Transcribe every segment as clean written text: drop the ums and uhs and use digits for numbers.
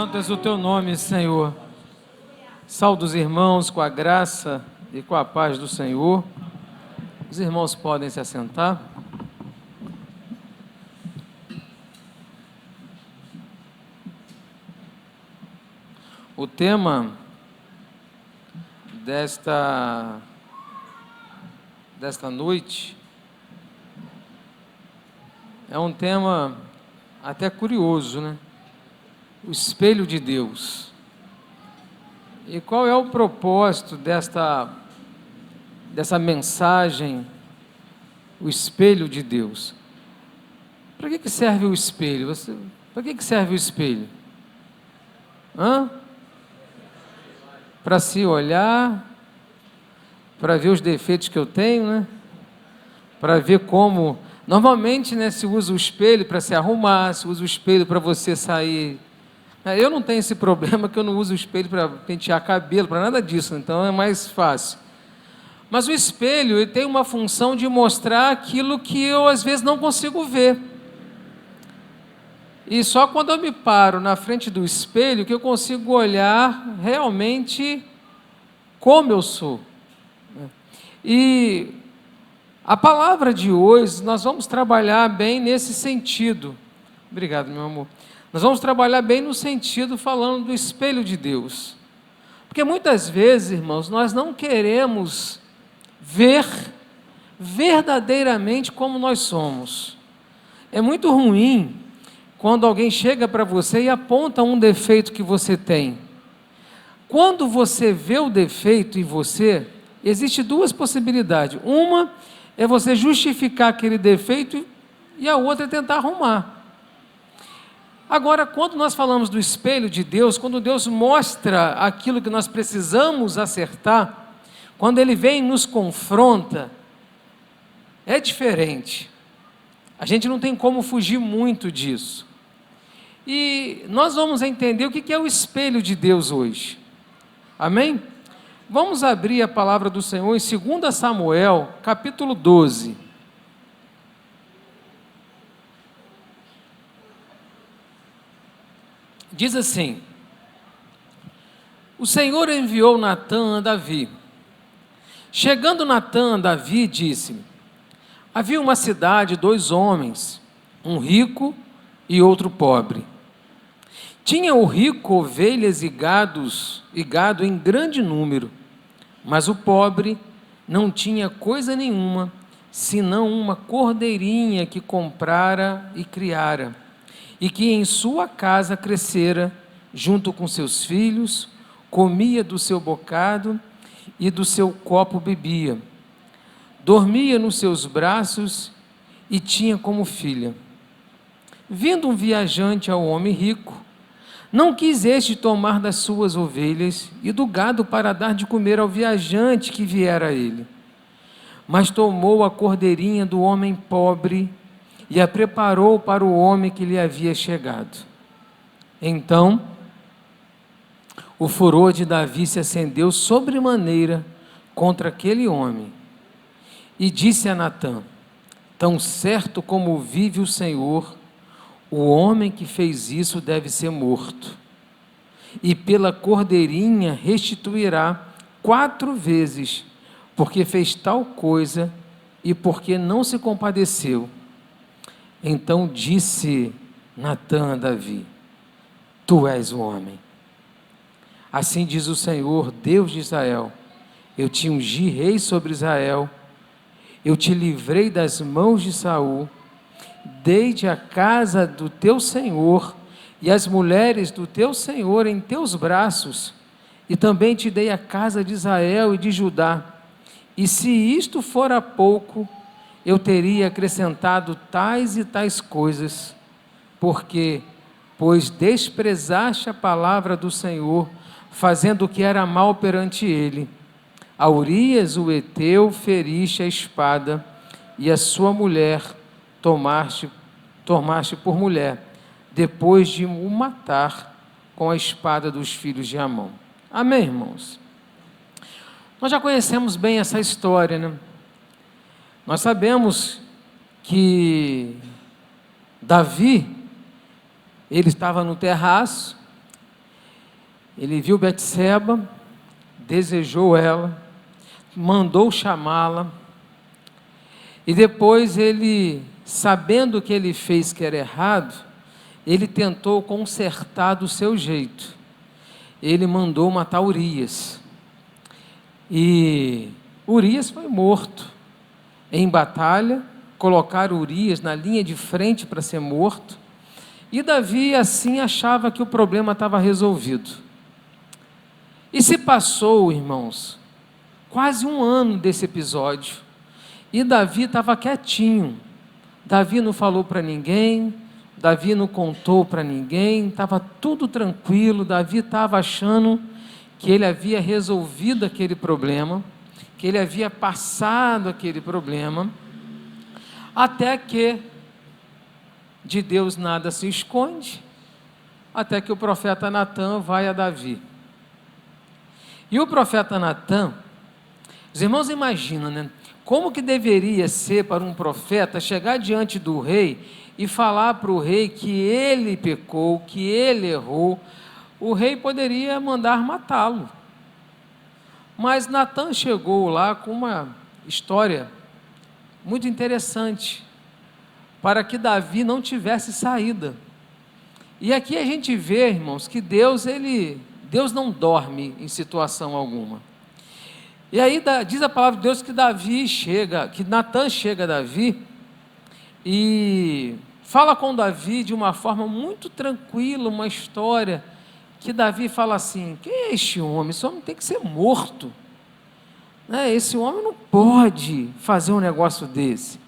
santo és o teu nome, Senhor. Saúdo os irmãos com a graça e com a paz do Senhor. Os irmãos podem se assentar. O tema desta noite é um tema até curioso, né? O espelho de Deus. E qual é o propósito dessa mensagem, o espelho de Deus? Para que serve o espelho? Para que serve o espelho? Para se olhar, para ver os defeitos que eu tenho, né? Para ver como... Normalmente, né, se usa o espelho para se arrumar, se usa o espelho para você sair... Eu não tenho esse problema, que eu não uso o espelho para pentear cabelo, para nada disso, então é mais fácil. Mas o espelho, ele tem uma função de mostrar aquilo que eu às vezes não consigo ver. E só quando eu me paro na frente do espelho que eu consigo olhar realmente como eu sou. E a palavra de hoje, nós vamos trabalhar bem nesse sentido. Obrigado, meu amor. Nós vamos trabalhar bem no sentido falando do espelho de Deus. Porque muitas vezes, irmãos, nós não queremos ver verdadeiramente como nós somos. É muito ruim quando alguém chega para você e aponta um defeito que você tem. Quando você vê o defeito em você, existem duas possibilidades. Uma é você justificar aquele defeito e a outra é tentar arrumar. Agora, quando nós falamos do espelho de Deus, quando Deus mostra aquilo que nós precisamos acertar, quando Ele vem e nos confronta, é diferente. A gente não tem como fugir muito disso. E nós vamos entender o que é o espelho de Deus hoje. Amém? Vamos abrir a palavra do Senhor em 2 Samuel, capítulo 12. Diz assim: o Senhor enviou Natã a Davi. Chegando Natã a Davi, disse-lhe: havia uma cidade, 2 homens, um rico e outro pobre. Tinha o rico ovelhas e gado em grande número, mas o pobre não tinha coisa nenhuma, senão uma cordeirinha que comprara e criara, e que em sua casa crescera, junto com seus filhos, comia do seu bocado e do seu copo bebia. Dormia nos seus braços e tinha como filha. Vindo um viajante ao homem rico, não quis este tomar das suas ovelhas e do gado para dar de comer ao viajante que viera a ele, mas tomou a cordeirinha do homem pobre e a preparou para o homem que lhe havia chegado. Então, o furor de Davi se acendeu sobremaneira contra aquele homem, e disse a Natã: tão certo como vive o Senhor, o homem que fez isso deve ser morto, e pela cordeirinha restituirá 4 vezes, porque fez tal coisa e porque não se compadeceu. Então disse Natã a Davi: tu és o homem. Assim diz o Senhor, Deus de Israel: eu te ungi rei sobre Israel, eu te livrei das mãos de Saul, dei-te a casa do teu Senhor e as mulheres do teu Senhor em teus braços, e também te dei a casa de Israel e de Judá. E se isto fora pouco, eu teria acrescentado tais e tais coisas, pois desprezaste a palavra do Senhor, fazendo o que era mal perante ele. A Urias o heteu feriste a espada, e a sua mulher tomaste por mulher, depois de o matar com a espada dos filhos de Amon. Amém, irmãos? Nós já conhecemos bem essa história, né? Nós sabemos que Davi, ele estava no terraço, Ele viu Betseba, desejou ela, mandou chamá-la, e depois ele, sabendo que ele fez que era errado, ele tentou consertar do seu jeito. Ele mandou matar Urias. E Urias foi morto em batalha, colocaram Urias na linha de frente para ser morto, e Davi assim achava que o problema estava resolvido. E se passou, irmãos, quase um ano desse episódio, e Davi estava quietinho. Davi não falou para ninguém, Davi não contou para ninguém, estava tudo tranquilo. Davi estava achando que ele havia resolvido aquele problema, que ele havia passado aquele problema, até que de Deus nada se esconde, até que o profeta Natã vai a Davi. E o profeta Natã, os irmãos imaginam, né? Como que deveria ser para um profeta chegar diante do rei e falar para o rei que ele pecou, que ele errou? O rei poderia mandar matá-lo. Mas Natã chegou lá com uma história muito interessante, para que Davi não tivesse saída. E aqui a gente vê, irmãos, que Deus não dorme em situação alguma. E aí diz a palavra de Deus que Natã chega a Davi e fala com Davi de uma forma muito tranquila, uma história que Davi fala assim: quem é este homem? Esse homem tem que ser morto, né? Esse homem não pode fazer um negócio desse.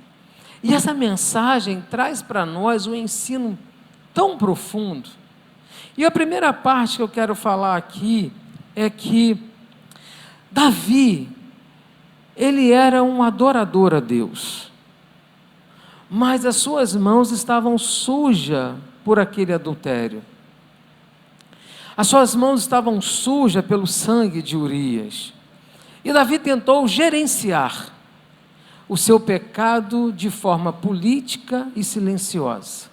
E essa mensagem traz para nós um ensino tão profundo. E a primeira parte que eu quero falar aqui é que Davi, ele era um adorador a Deus, mas as suas mãos estavam sujas por aquele adultério. As suas mãos estavam sujas pelo sangue de Urias. E Davi tentou gerenciar o seu pecado de forma política e silenciosa.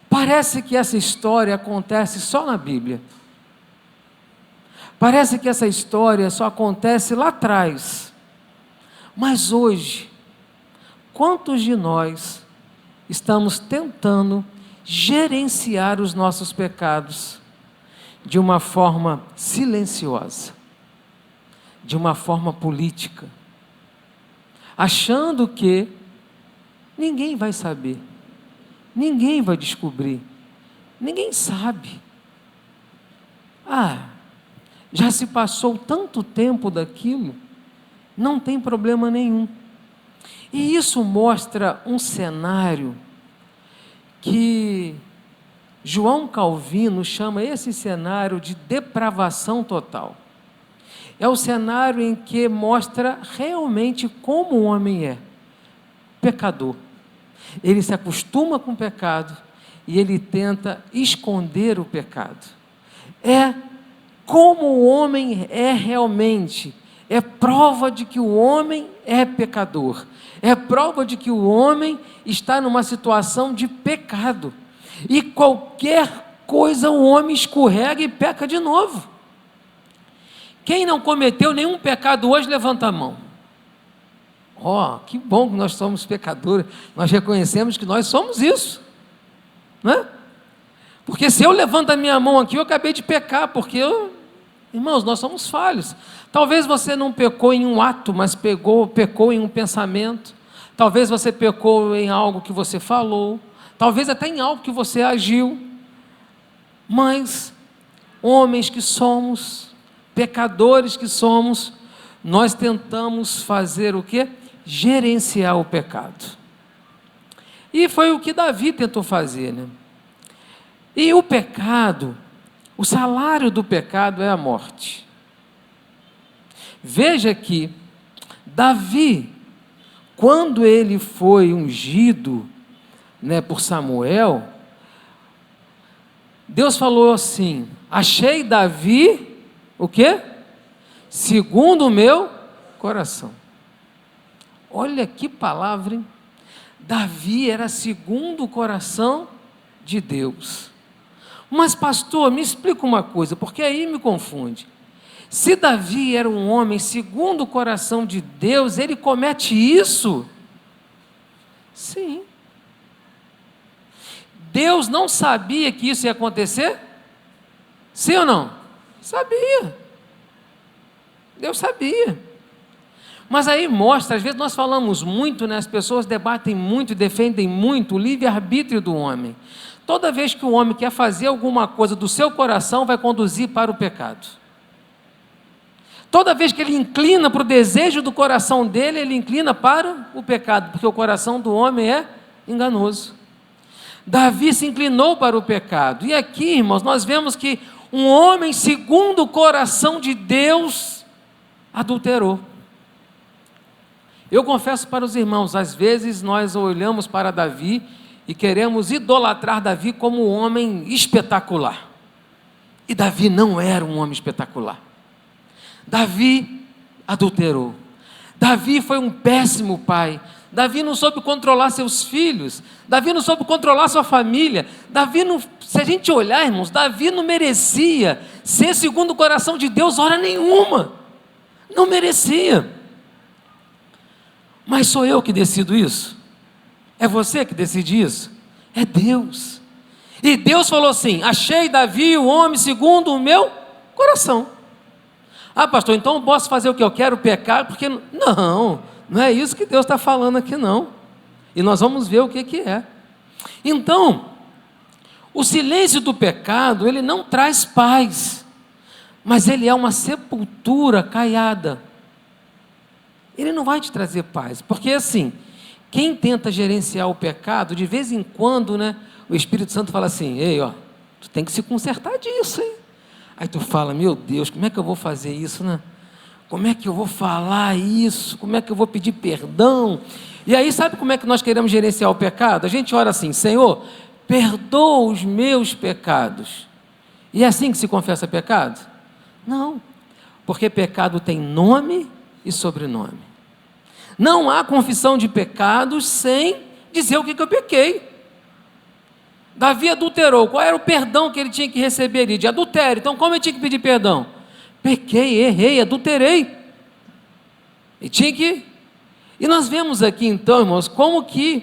Parece que essa história acontece só na Bíblia. Parece que essa história só acontece lá atrás. Mas hoje, quantos de nós estamos tentando gerenciar os nossos pecados de uma forma silenciosa, de uma forma política, achando que ninguém vai saber, ninguém vai descobrir, ninguém sabe. Já se passou tanto tempo daquilo, não tem problema nenhum. E isso mostra um cenário que João Calvino chama esse cenário de depravação total. É o cenário em que mostra realmente como o homem é pecador. Ele se acostuma com o pecado e ele tenta esconder o pecado. É como o homem é realmente, é prova de que o homem é pecador, é prova de que o homem está numa situação de pecado, e qualquer coisa o homem escorrega e peca de novo. Quem não cometeu nenhum pecado hoje, levanta a mão. Que bom que nós somos pecadores, nós reconhecemos que nós somos isso, né? Porque se eu levanto a minha mão aqui, eu acabei de pecar, irmãos, nós somos falhos. Talvez você não pecou em um ato, mas pecou em um pensamento. Talvez você pecou em algo que você falou. Talvez até em algo que você agiu. Mas, homens que somos, pecadores que somos, nós tentamos fazer o quê? Gerenciar o pecado. E foi o que Davi tentou fazer, né? E o pecado, o salário do pecado é a morte. Veja que Davi, quando ele foi ungido, né, por Samuel, Deus falou assim: achei Davi, o quê? Segundo o meu coração. Olha que palavra, hein? Davi era segundo o coração de Deus. Mas pastor, me explica uma coisa, porque aí me confunde. Se Davi era um homem segundo o coração de Deus, ele comete isso? Sim. Deus não sabia que isso ia acontecer? Sim ou não? Sabia. Deus sabia. Mas aí mostra, às vezes nós falamos muito, né? As pessoas debatem muito e defendem muito o livre-arbítrio do homem. Toda vez que o homem quer fazer alguma coisa do seu coração, vai conduzir para o pecado. Toda vez que ele inclina para o desejo do coração dele, ele inclina para o pecado, porque o coração do homem é enganoso. Davi se inclinou para o pecado. E aqui, irmãos, nós vemos que um homem segundo o coração de Deus adulterou. Eu confesso para os irmãos, às vezes nós olhamos para Davi e queremos idolatrar Davi como um homem espetacular. E Davi não era um homem espetacular. Davi adulterou. Davi foi um péssimo pai. Davi não soube controlar seus filhos. Davi não soube controlar sua família. Davi não, se a gente olhar, irmãos, Davi não merecia ser segundo o coração de Deus hora nenhuma. Não merecia. Mas sou eu que decido isso? É você que decide isso? É Deus. E Deus falou assim: achei Davi o homem segundo o meu coração. Ah, pastor, então eu posso fazer o que eu quero, pecar, porque... Não é isso que Deus está falando aqui não. E nós vamos ver o que é. Então, o silêncio do pecado, ele não traz paz, mas ele é uma sepultura caiada. Ele não vai te trazer paz, porque assim, quem tenta gerenciar o pecado, de vez em quando, né, o Espírito Santo fala assim: ei, ó, tu tem que se consertar disso, hein? Aí tu fala: meu Deus, como é que eu vou fazer isso, né? Como é que eu vou falar isso? Como é que eu vou pedir perdão? E aí, sabe como é que nós queremos gerenciar o pecado? A gente ora assim: Senhor, perdoa os meus pecados. E é assim que se confessa pecado? Não, porque pecado tem nome e sobrenome. Não há confissão de pecados sem dizer o que eu pequei. Davi adulterou. Qual era o perdão que ele tinha que receber ali? De adultério. Então, como ele tinha que pedir perdão? Pequei, errei, adulterei. E nós vemos aqui então, irmãos, como que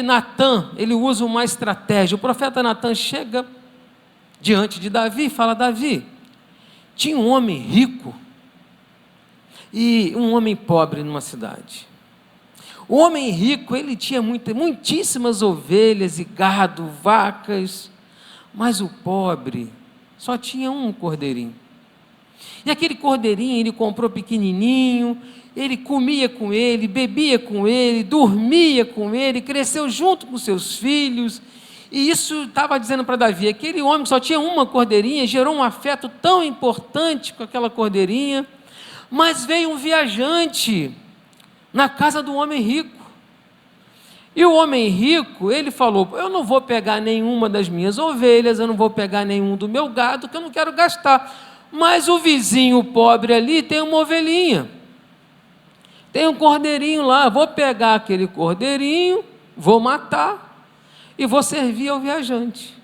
Natã, ele usa uma estratégia. O profeta Natã chega diante de Davi e fala: Davi, tinha um homem rico e um homem pobre numa cidade. O homem rico, ele tinha muitíssimas ovelhas e gado, vacas, mas o pobre só tinha um cordeirinho. E aquele cordeirinho ele comprou pequenininho, ele comia com ele, bebia com ele, dormia com ele, cresceu junto com seus filhos. E isso estava dizendo para Davi: aquele homem que só tinha uma cordeirinha gerou um afeto tão importante com aquela cordeirinha. Mas veio um viajante na casa do homem rico. E o homem rico, ele falou: eu não vou pegar nenhuma das minhas ovelhas, eu não vou pegar nenhum do meu gado, que eu não quero gastar. Mas o vizinho pobre ali tem uma ovelhinha, tem um cordeirinho lá, vou pegar aquele cordeirinho, vou matar e vou servir ao viajante.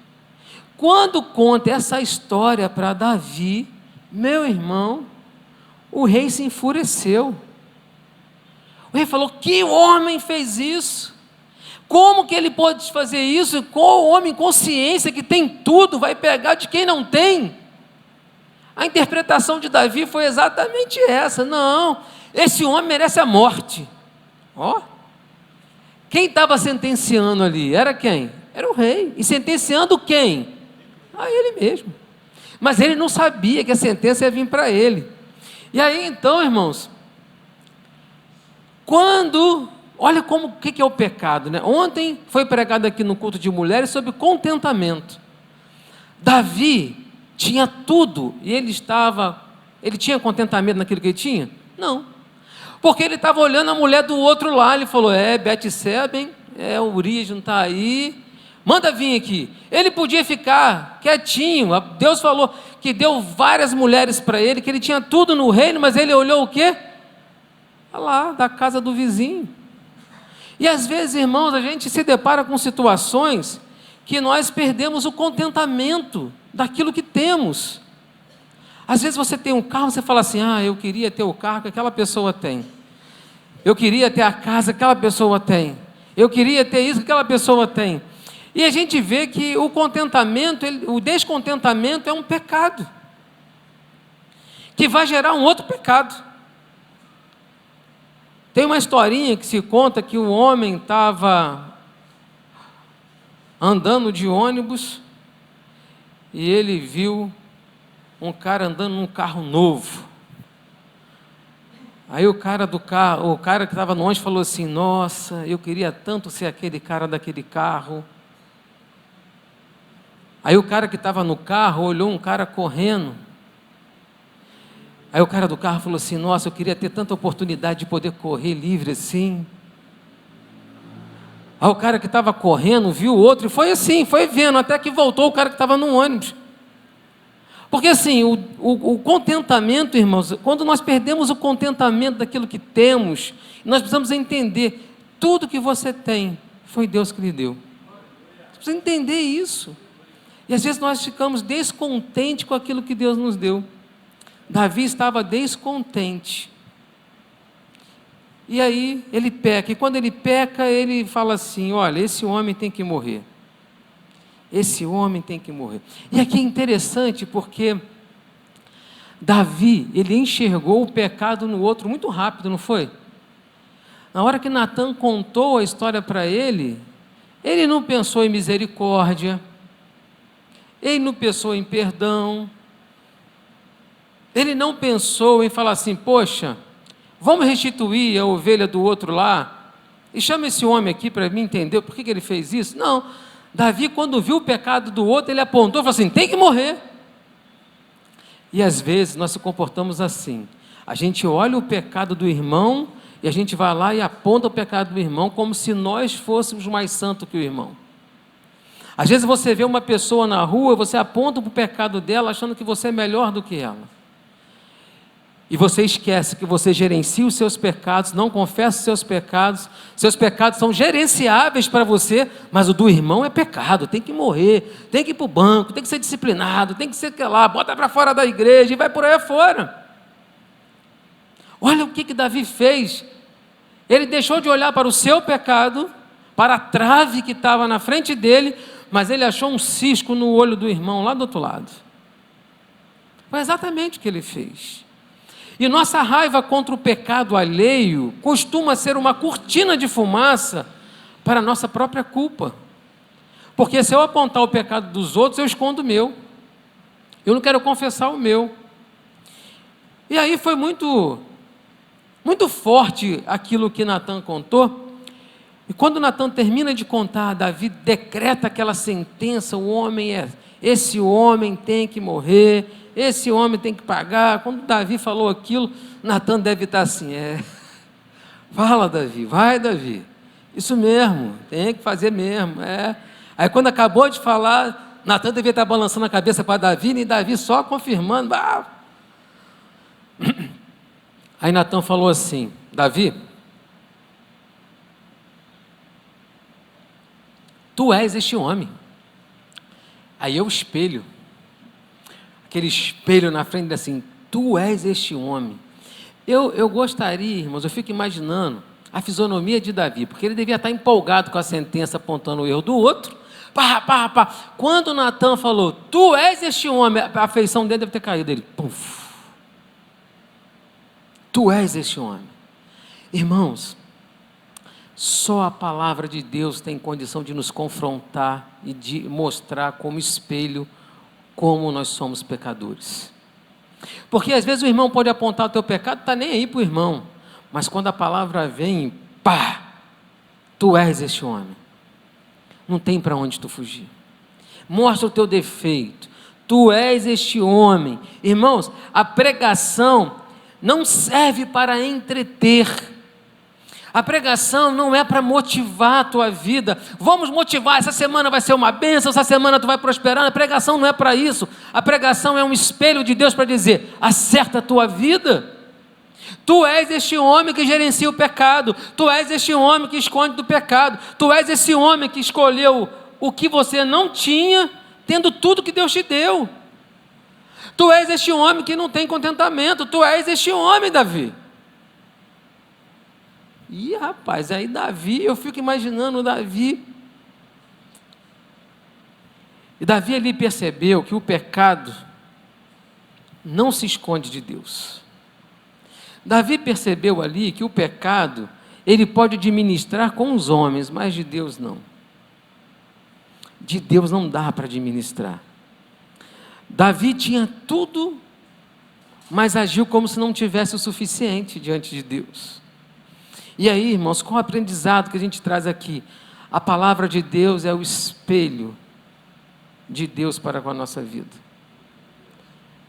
Quando conta essa história para Davi, meu irmão, o rei se enfureceu. O rei falou: que homem fez isso? Como que ele pode fazer isso? Qual homem consciência que tem tudo vai pegar de quem não tem? A interpretação de Davi foi exatamente essa: não, esse homem merece a morte. Ó, quem estava sentenciando ali era quem? Era o rei. E sentenciando quem? A ele mesmo. Mas ele não sabia que a sentença ia vir para ele. E aí então, irmãos, olha o que é o pecado, né? Ontem foi pregado aqui no culto de mulheres sobre contentamento. Davi tinha tudo e ele tinha contentamento naquilo que ele tinha? Não, porque ele estava olhando a mulher do outro lá, ele falou: Betseba, hein? O Urias não está aí, manda vir aqui. Ele podia ficar quietinho. Deus falou que deu várias mulheres para ele, que ele tinha tudo no reino, mas ele olhou o quê? Olha lá, da casa do vizinho. E às vezes, irmãos, a gente se depara com situações que nós perdemos o contentamento daquilo que temos. Às vezes você tem um carro, você fala assim, eu queria ter o carro que aquela pessoa tem. Eu queria ter a casa que aquela pessoa tem. Eu queria ter isso que aquela pessoa tem. E a gente vê que o contentamento, o descontentamento é um pecado, que vai gerar um outro pecado. Tem uma historinha que se conta que o homem estava andando de ônibus e ele viu um cara andando num carro novo. Aí o cara que estava no ônibus falou assim, nossa, eu queria tanto ser aquele cara daquele carro. Aí o cara que estava no carro olhou um cara correndo. Aí o cara do carro falou assim, nossa, eu queria ter tanta oportunidade de poder correr livre assim. Aí o cara que estava correndo viu o outro e foi assim, foi vendo, até que voltou o cara que estava no ônibus. Porque assim, o contentamento, irmãos, quando nós perdemos o contentamento daquilo que temos, nós precisamos entender, tudo que você tem, foi Deus que lhe deu. Você precisa entender isso. E às vezes nós ficamos descontentes com aquilo que Deus nos deu. Davi estava descontente. E aí ele peca. E quando ele peca, ele fala assim, olha, esse homem tem que morrer. Esse homem tem que morrer. E aqui é interessante porque Davi, ele enxergou o pecado no outro muito rápido, não foi? Na hora que Natan contou a história para ele não pensou em misericórdia, ele não pensou em perdão, ele não pensou em falar assim, poxa, vamos restituir a ovelha do outro lá, e chama esse homem aqui para mim entender por que ele fez isso. Não, Davi, quando viu o pecado do outro, ele apontou e falou assim, tem que morrer. E às vezes nós se comportamos assim, a gente olha o pecado do irmão, e a gente vai lá e aponta o pecado do irmão, como se nós fôssemos mais santos que o irmão. Às vezes você vê uma pessoa na rua, você aponta para o pecado dela, achando que você é melhor do que ela. E você esquece que você gerencia os seus pecados, não confessa os seus pecados são gerenciáveis para você, mas o do irmão é pecado, tem que morrer, tem que ir para o banco, tem que ser disciplinado, tem que ser lá, bota para fora da igreja e vai por aí afora. Olha o que Davi fez, ele deixou de olhar para o seu pecado, para a trave que estava na frente dele, mas ele achou um cisco no olho do irmão lá do outro lado. Foi exatamente o que ele fez. E nossa raiva contra o pecado alheio costuma ser uma cortina de fumaça para a nossa própria culpa. Porque se eu apontar o pecado dos outros, eu escondo o meu. Eu não quero confessar o meu. E aí foi muito forte aquilo que Natan contou. E quando Natan termina de contar, Davi decreta aquela sentença, esse homem tem que morrer, esse homem tem que pagar. Quando Davi falou aquilo, Natan deve estar assim, fala Davi, vai Davi, isso mesmo, tem que fazer mesmo, Aí quando acabou de falar, Natan devia estar balançando a cabeça para Davi, e Davi só confirmando, Aí Natan falou assim, Davi, tu és este homem. Aí eu espelho, aquele espelho na frente assim, tu és este homem. Eu gostaria, irmãos, eu fico imaginando a fisionomia de Davi, porque ele devia estar empolgado com a sentença, apontando o erro do outro. Quando Natan falou, tu és este homem, a afeição dele deve ter caído. Ele, puf, tu és este homem. Irmãos, só a palavra de Deus tem condição de nos confrontar e de mostrar como espelho como nós somos pecadores. Porque às vezes o irmão pode apontar o teu pecado, está nem aí para o irmão, mas quando a palavra vem, tu és este homem, não tem para onde tu fugir. Mostra o teu defeito, tu és este homem. Irmãos, a pregação não serve para entreter. A pregação não é para motivar a tua vida. Vamos motivar, essa semana vai ser uma bênção, essa semana tu vai prosperar. A pregação não é para isso. A pregação é um espelho de Deus para dizer, acerta a tua vida. Tu és este homem que gerencia o pecado. Tu és este homem que esconde do pecado. Tu és esse homem que escolheu o que você não tinha, tendo tudo que Deus te deu. Tu és este homem que não tem contentamento, tu és este homem, Davi. E rapaz, aí Davi, eu fico imaginando Davi. E Davi ali percebeu que o pecado não se esconde de Deus. Davi percebeu ali que o pecado, ele pode administrar com os homens, mas de Deus não. De Deus não dá para administrar. Davi tinha tudo, mas agiu como se não tivesse o suficiente diante de Deus. E aí, irmãos, qual o aprendizado que a gente traz aqui? A palavra de Deus é o espelho de Deus para com a nossa vida.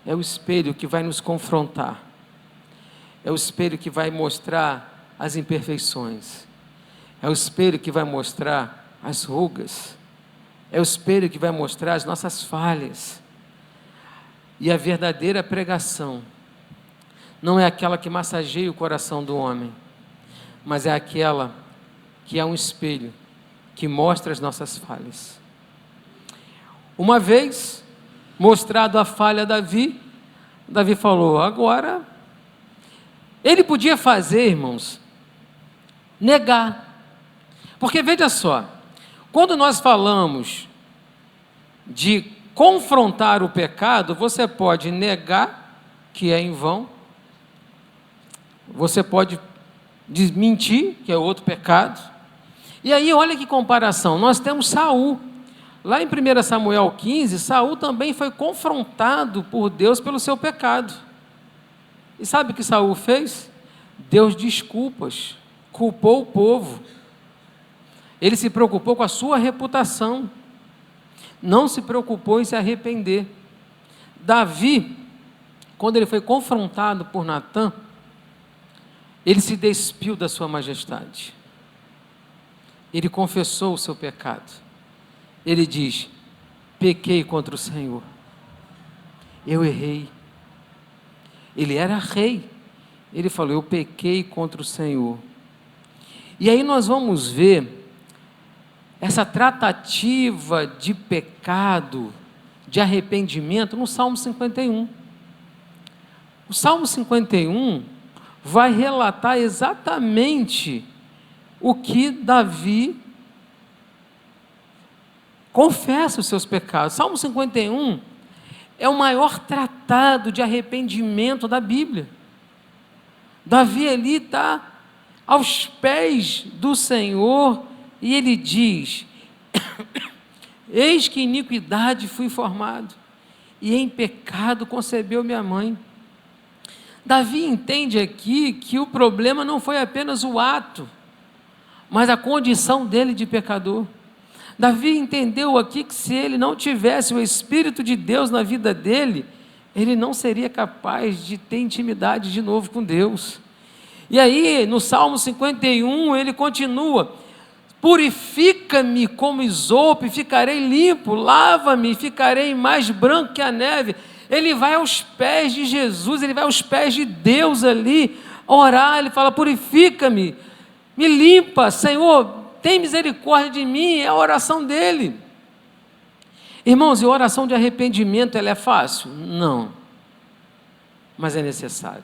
É o espelho que vai nos confrontar. É o espelho que vai mostrar as imperfeições. É o espelho que vai mostrar as rugas. É o espelho que vai mostrar as nossas falhas. E a verdadeira pregação não é aquela que massageia o coração do homem, mas é aquela que é um espelho que mostra as nossas falhas. Uma vez mostrado a falha a Davi, Davi falou, agora, ele podia fazer, irmãos, negar. Porque veja só, quando nós falamos de confrontar o pecado, você pode negar que é em vão, você pode desmentir que é outro pecado. E aí olha que comparação, nós temos Saul. Lá em 1 Samuel 15, Saul também foi confrontado por Deus pelo seu pecado. E sabe o que Saul fez? Deu desculpas, culpou o povo. Ele se preocupou com a sua reputação, não se preocupou em se arrepender. Davi, quando ele foi confrontado por Natã, ele se despiu da sua majestade. Ele confessou o seu pecado. Ele diz, pequei contra o Senhor. Eu errei. Ele era rei. Ele falou, eu pequei contra o Senhor. E aí nós vamos ver essa tratativa de pecado, de arrependimento, no Salmo 51. O Salmo 51 vai relatar exatamente o que Davi confessa os seus pecados. Salmo 51 é o maior tratado de arrependimento da Bíblia. Davi ali está aos pés do Senhor e ele diz, eis que iniquidade fui formado e em pecado concebeu minha mãe. Davi entende aqui que o problema não foi apenas o ato, mas a condição dele de pecador. Davi entendeu aqui que se ele não tivesse o Espírito de Deus na vida dele, ele não seria capaz de ter intimidade de novo com Deus. E aí, no Salmo 51, ele continua, purifica-me como isopo, ficarei limpo, lava-me, ficarei mais branco que a neve. Ele vai aos pés de Jesus, ele vai aos pés de Deus ali, orar, ele fala, purifica-me, me limpa, Senhor, tem misericórdia de mim, é a oração dele. Irmãos, e a oração de arrependimento, ela é fácil? Não, mas é necessário.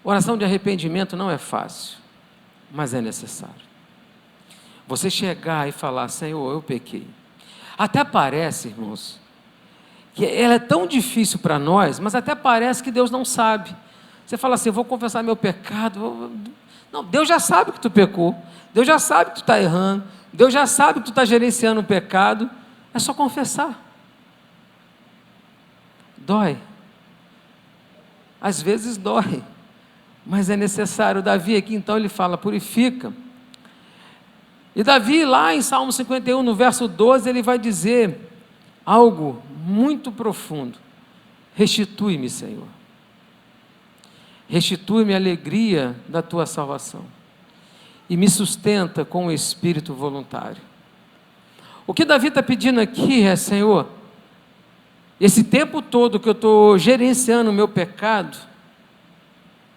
Oração de arrependimento não é fácil, mas é necessário. Você chegar e falar, Senhor, eu pequei. Até parece, irmãos, que ela é tão difícil para nós, mas até parece que Deus não sabe. Você fala assim, eu vou confessar meu pecado. Não, Deus já sabe que tu pecou. Deus já sabe que tu está errando. Deus já sabe que tu está gerenciando o pecado. É só confessar. Dói. Às vezes dói. Mas é necessário. Davi aqui então ele fala, purifica. E Davi lá em Salmo 51, no verso 12, ele vai dizer algo muito profundo. Restitui-me, Senhor. Restitui-me a alegria da tua salvação. E me sustenta com o espírito voluntário. O que Davi está pedindo aqui é, Senhor, esse tempo todo que eu estou gerenciando o meu pecado,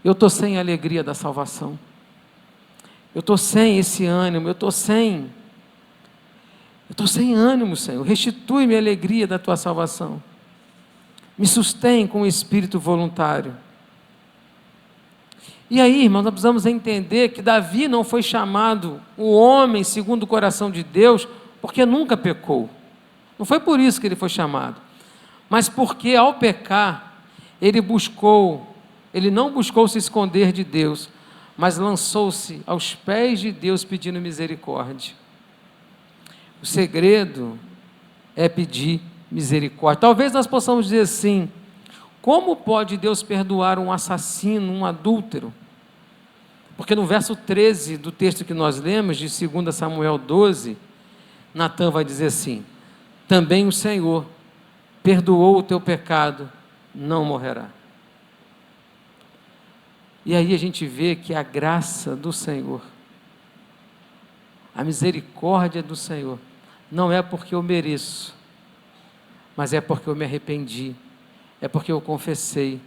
eu estou sem a alegria da salvação. Eu estou sem esse ânimo, eu estou sem. Eu estou sem ânimo, Senhor, restitui-me a alegria da tua salvação. Me sustém com o espírito voluntário. E aí, irmãos, nós precisamos entender que Davi não foi chamado o homem segundo o coração de Deus, porque nunca pecou. Não foi por isso que ele foi chamado, mas porque ao pecar, ele não buscou se esconder de Deus, mas lançou-se aos pés de Deus pedindo misericórdia. O segredo é pedir misericórdia. Talvez nós possamos dizer assim: como pode Deus perdoar um assassino, um adúltero? Porque no verso 13 do texto que nós lemos, de 2 Samuel 12, Natã vai dizer assim: também o Senhor perdoou o teu pecado, não morrerá. E aí a gente vê que a graça do Senhor, a misericórdia do Senhor, não é porque eu mereço, mas é porque eu me arrependi, é porque eu confessei.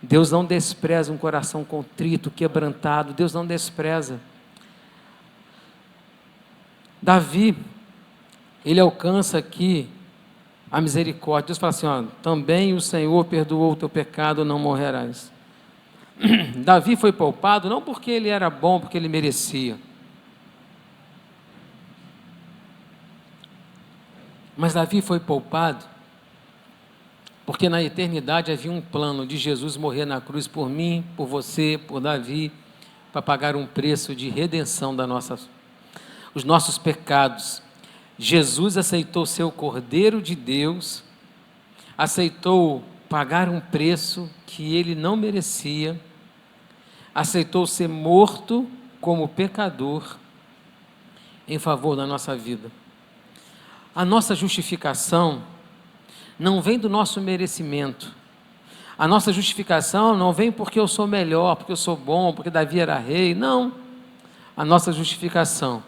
Deus não despreza um coração contrito, quebrantado, Deus não despreza. Davi, ele alcança aqui a misericórdia. Deus fala assim, ó, também o Senhor perdoou o teu pecado, não morrerás. Davi foi poupado não porque ele era bom, porque ele merecia, mas Davi foi poupado porque na eternidade havia um plano de Jesus morrer na cruz por mim, por você, por Davi, para pagar um preço de redenção os nossos pecados. Jesus aceitou ser o Cordeiro de Deus, aceitou pagar um preço que ele não merecia, aceitou ser morto como pecador em favor da nossa vida. A nossa justificação não vem do nosso merecimento. A nossa justificação não vem porque eu sou melhor, porque eu sou bom, porque Davi era rei. Não. A nossa justificação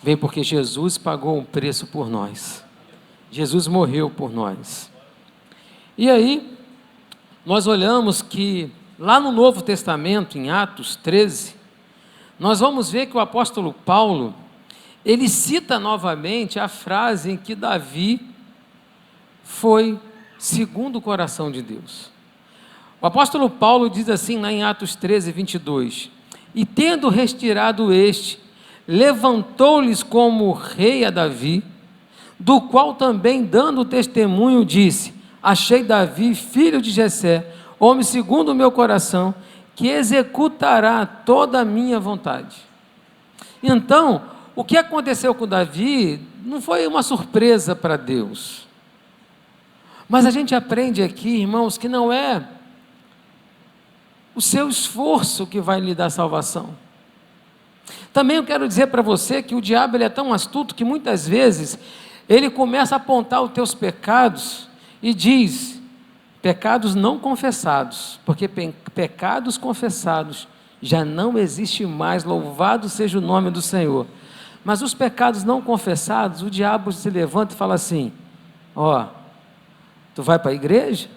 vem porque Jesus pagou um preço por nós. Jesus morreu por nós. E aí, nós olhamos que lá no Novo Testamento, em Atos 13, nós vamos ver que o apóstolo Paulo, ele cita novamente a frase em que Davi foi segundo o coração de Deus. O apóstolo Paulo diz assim, lá em Atos 13, 22, e tendo retirado este, levantou-lhes como rei a Davi, do qual também dando testemunho disse, achei Davi, filho de Jessé, homem segundo o meu coração, que executará toda a minha vontade. Então, o que aconteceu com Davi não foi uma surpresa para Deus. Mas a gente aprende aqui, irmãos, que não é o seu esforço que vai lhe dar salvação. Também eu quero dizer para você que o diabo ele é tão astuto que muitas vezes ele começa a apontar os teus pecados e diz, pecados não confessados, porque pecados confessados já não existe mais, louvado seja o nome do Senhor. Mas os pecados não confessados, o diabo se levanta e fala assim, ó, tu vai para a igreja?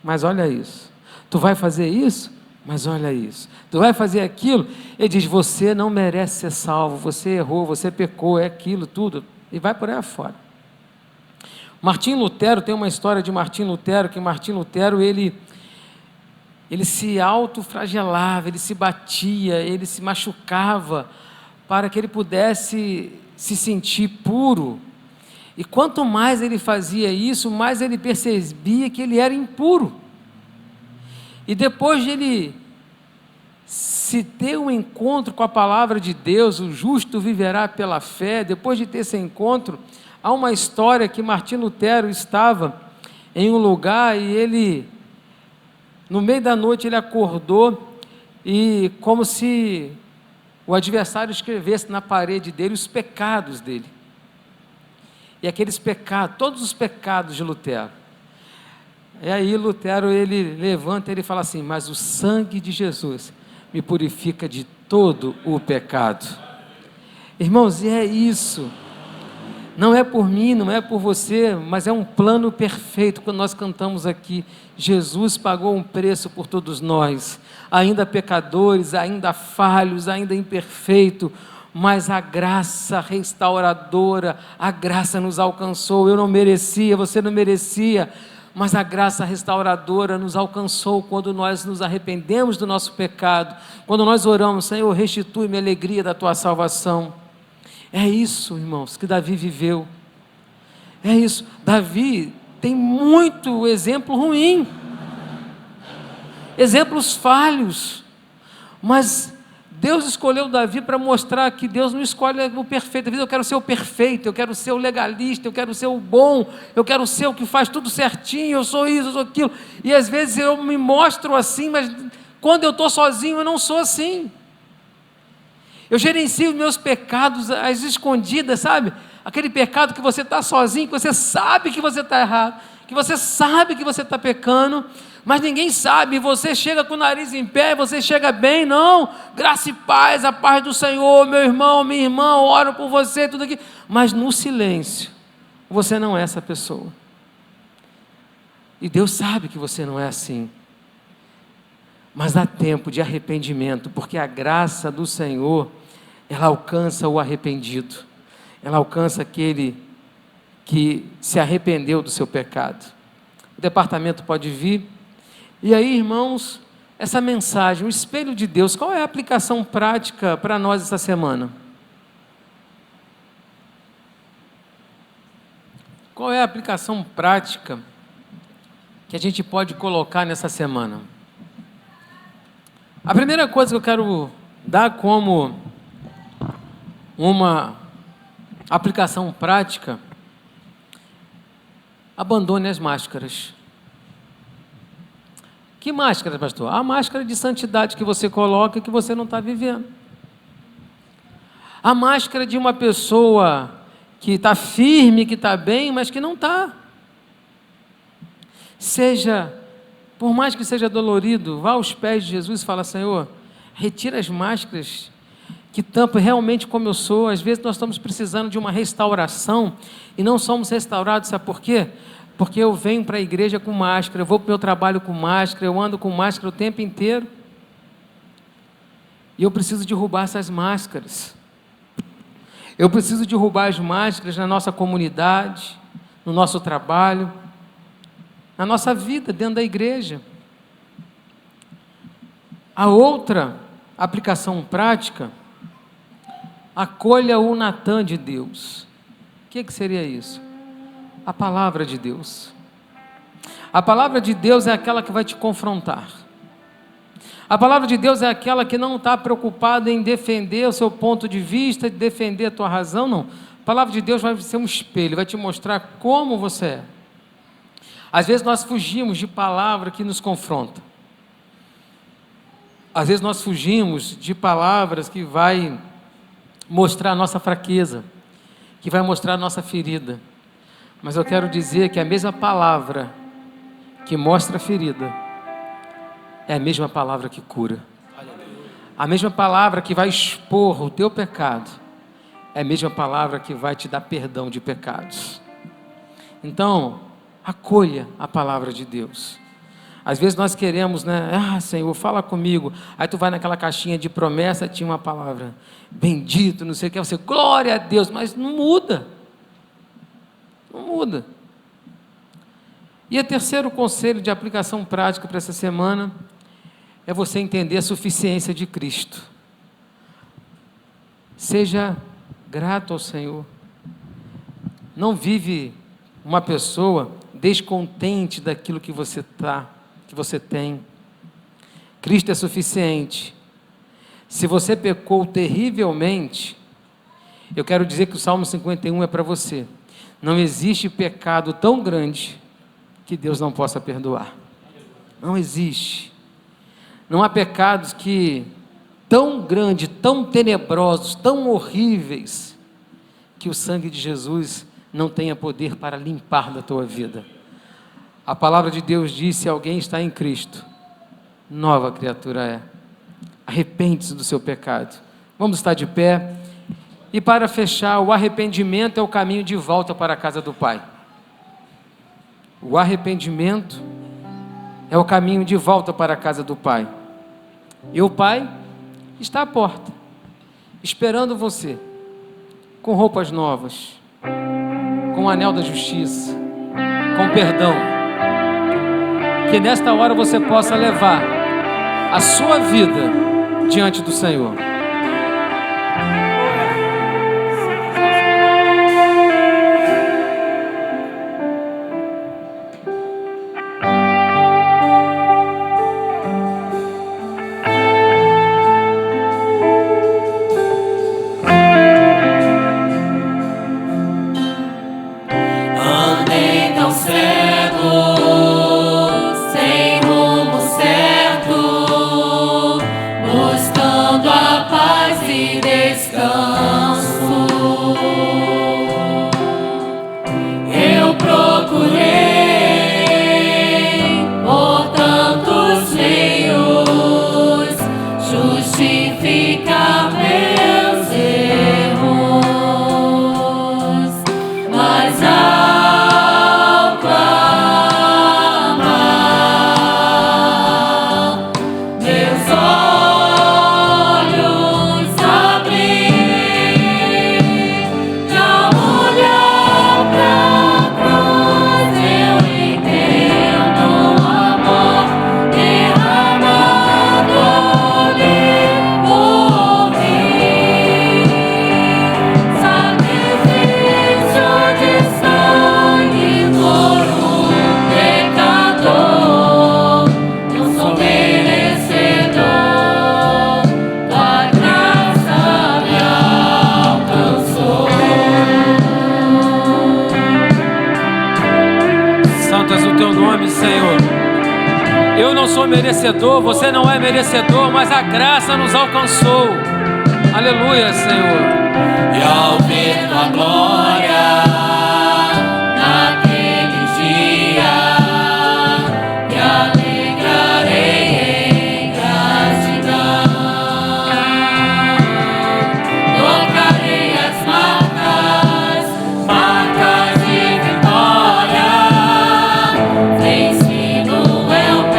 Mas olha isso. Tu vai fazer isso? Mas olha isso. Tu vai fazer aquilo? Ele diz, você não merece ser salvo, você errou, você pecou, é aquilo, tudo. E vai por aí afora. Martim Lutero, tem uma história de Martim Lutero, que Martim Lutero, ele se autoflagelava, ele se batia, ele se machucava, para que ele pudesse se sentir puro. E quanto mais ele fazia isso, mais ele percebia que ele era impuro. E depois de ele se ter um encontro com a palavra de Deus, o justo viverá pela fé, depois de ter esse encontro, há uma história que Martim Lutero estava em um lugar e ele, no meio da noite, ele acordou e como se o adversário escrevesse na parede dele os pecados dele. E aqueles pecados, todos os pecados de Lutero. E aí Lutero, ele levanta e ele fala assim, mas o sangue de Jesus me purifica de todo o pecado. Irmãos, e é isso. Não é por mim, não é por você, mas é um plano perfeito. Quando nós cantamos aqui, Jesus pagou um preço por todos nós, ainda pecadores, ainda falhos, ainda imperfeito, mas a graça restauradora, a graça nos alcançou. Eu não merecia, você não merecia, mas a graça restauradora nos alcançou quando nós nos arrependemos do nosso pecado, quando nós oramos: Senhor, restitui-me a alegria da tua salvação. É isso, irmãos, que Davi viveu. É isso. Davi tem muito exemplo ruim, exemplos falhos, mas Deus escolheu Davi para mostrar que Deus não escolhe o perfeito. Eu quero ser o perfeito, eu quero ser o legalista, eu quero ser o bom, eu quero ser o que faz tudo certinho, eu sou isso, eu sou aquilo. E às vezes eu me mostro assim, mas quando eu estou sozinho eu não sou assim. Eu gerencio meus pecados às escondidas, sabe? Aquele pecado que você está sozinho, que você sabe que você está errado, que você sabe que você está pecando, mas ninguém sabe. Você chega com o nariz em pé, você chega bem, não, graça e paz, a paz do Senhor, meu irmão, minha irmã, oro por você, tudo aqui, mas no silêncio, você não é essa pessoa, e Deus sabe que você não é assim, mas há tempo de arrependimento, porque a graça do Senhor, ela alcança o arrependido, ela alcança aquele que se arrependeu do seu pecado. O departamento pode vir. E aí, irmãos, essa mensagem, o espelho de Deus, qual é a aplicação prática para nós essa semana? Qual é a aplicação prática que a gente pode colocar nessa semana? A primeira coisa que eu quero dar como uma aplicação prática: abandone as máscaras. Que máscara, pastor? A máscara de santidade que você coloca e que você não está vivendo. A máscara de uma pessoa que está firme, que está bem, mas que não está. Por mais que seja dolorido, vá aos pés de Jesus e fala: Senhor, retira as máscaras que tampam realmente como eu sou. Às vezes nós estamos precisando de uma restauração e não somos restaurados, sabe por quê? Porque eu venho para a igreja com máscara, eu vou para o meu trabalho com máscara, eu ando com máscara o tempo inteiro. E eu preciso derrubar essas máscaras. Eu preciso derrubar as máscaras na nossa comunidade, no nosso trabalho, na nossa vida dentro da igreja. A outra aplicação prática: acolha o Natan de Deus. O que seria isso? A palavra de Deus. A palavra de Deus é aquela que vai te confrontar. A palavra de Deus é aquela que não está preocupada em defender o seu ponto de vista, de defender a tua razão, não. A palavra de Deus vai ser um espelho, vai te mostrar como você é. Às vezes nós fugimos de palavra que nos confronta. Às vezes nós fugimos de palavras que vai mostrar a nossa fraqueza, que vai mostrar a nossa ferida. Mas eu quero dizer que a mesma palavra que mostra a ferida é a mesma palavra que cura. A mesma palavra que vai expor o teu pecado é a mesma palavra que vai te dar perdão de pecados. Então, acolha a palavra de Deus. Às vezes nós queremos, Senhor, fala comigo. Aí tu vai naquela caixinha de promessa, tinha uma palavra: bendito, não sei o que, você, glória a Deus, mas não muda. Não muda. E o terceiro conselho de aplicação prática para essa semana é você entender a suficiência de Cristo. Seja grato ao Senhor. Não vive uma pessoa descontente daquilo que você tem. Cristo é suficiente. Se você pecou terrivelmente, eu quero dizer que o Salmo 51 é para você. Não existe pecado tão grande que Deus não possa perdoar. Não existe. Não há pecados tão grandes, tão tenebrosos, tão horríveis, que o sangue de Jesus não tenha poder para limpar da tua vida. A palavra de Deus diz: se alguém está em Cristo, nova criatura é. Arrepende-se do seu pecado. Vamos estar de pé. E para fechar, o arrependimento é o caminho de volta para a casa do Pai. O arrependimento é o caminho de volta para a casa do Pai. E o Pai está à porta. esperando você, com roupas novas, com o anel da justiça, com perdão. Que nesta hora você possa levar a sua vida diante do Senhor. Merecedor, você não é merecedor, mas a graça nos alcançou. Aleluia, Senhor. E ao ver tua glória naquele dia, me alegrarei em gratidão. Tocarei as marcas de vitória, vencido é o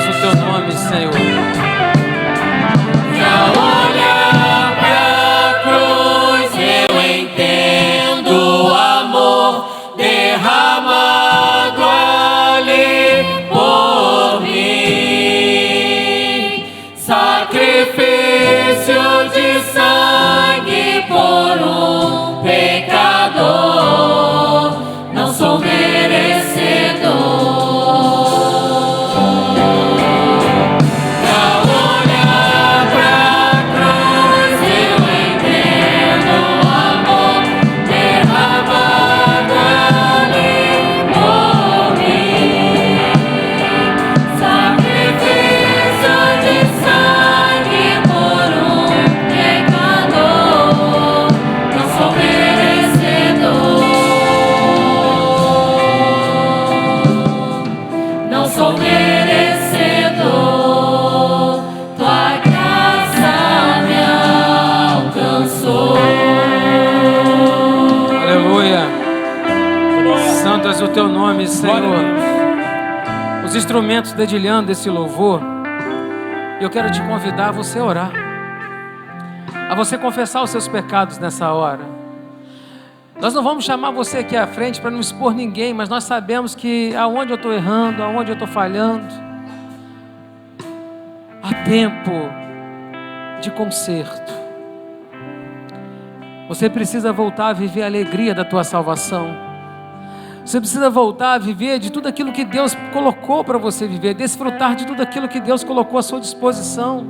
o teu nome, Senhor. E ao olhar pra cruz eu entendo o amor derramado ali por mim. Sacrifício de sangue por um pecador, não sou merecedor. O teu nome, Senhor. Os instrumentos dedilhando esse louvor, eu quero te convidar a você orar, a você confessar os seus pecados nessa hora. Nós não vamos chamar você aqui à frente para não expor ninguém, mas nós sabemos que aonde eu estou errando, aonde eu estou falhando, há tempo de conserto. Você precisa voltar a viver a alegria da tua salvação. Você precisa voltar a viver de tudo aquilo que Deus colocou para você viver, desfrutar de tudo aquilo que Deus colocou à sua disposição.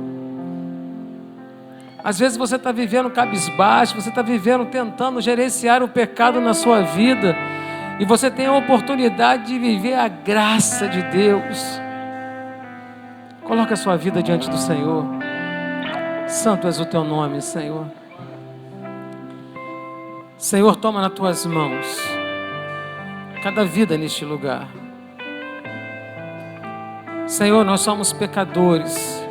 Às vezes você está vivendo cabisbaixo, você está vivendo tentando gerenciar o pecado na sua vida, e você tem a oportunidade de viver a graça de Deus. Coloque a sua vida diante do Senhor. Santo és o teu nome, Senhor. Senhor, toma nas tuas mãos cada vida neste lugar. Senhor, nós somos pecadores,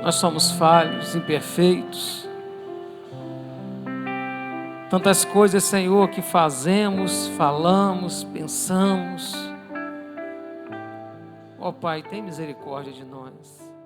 nós somos falhos, imperfeitos. Tantas coisas, Senhor, que fazemos, falamos, pensamos. Ó Pai, tem misericórdia de nós.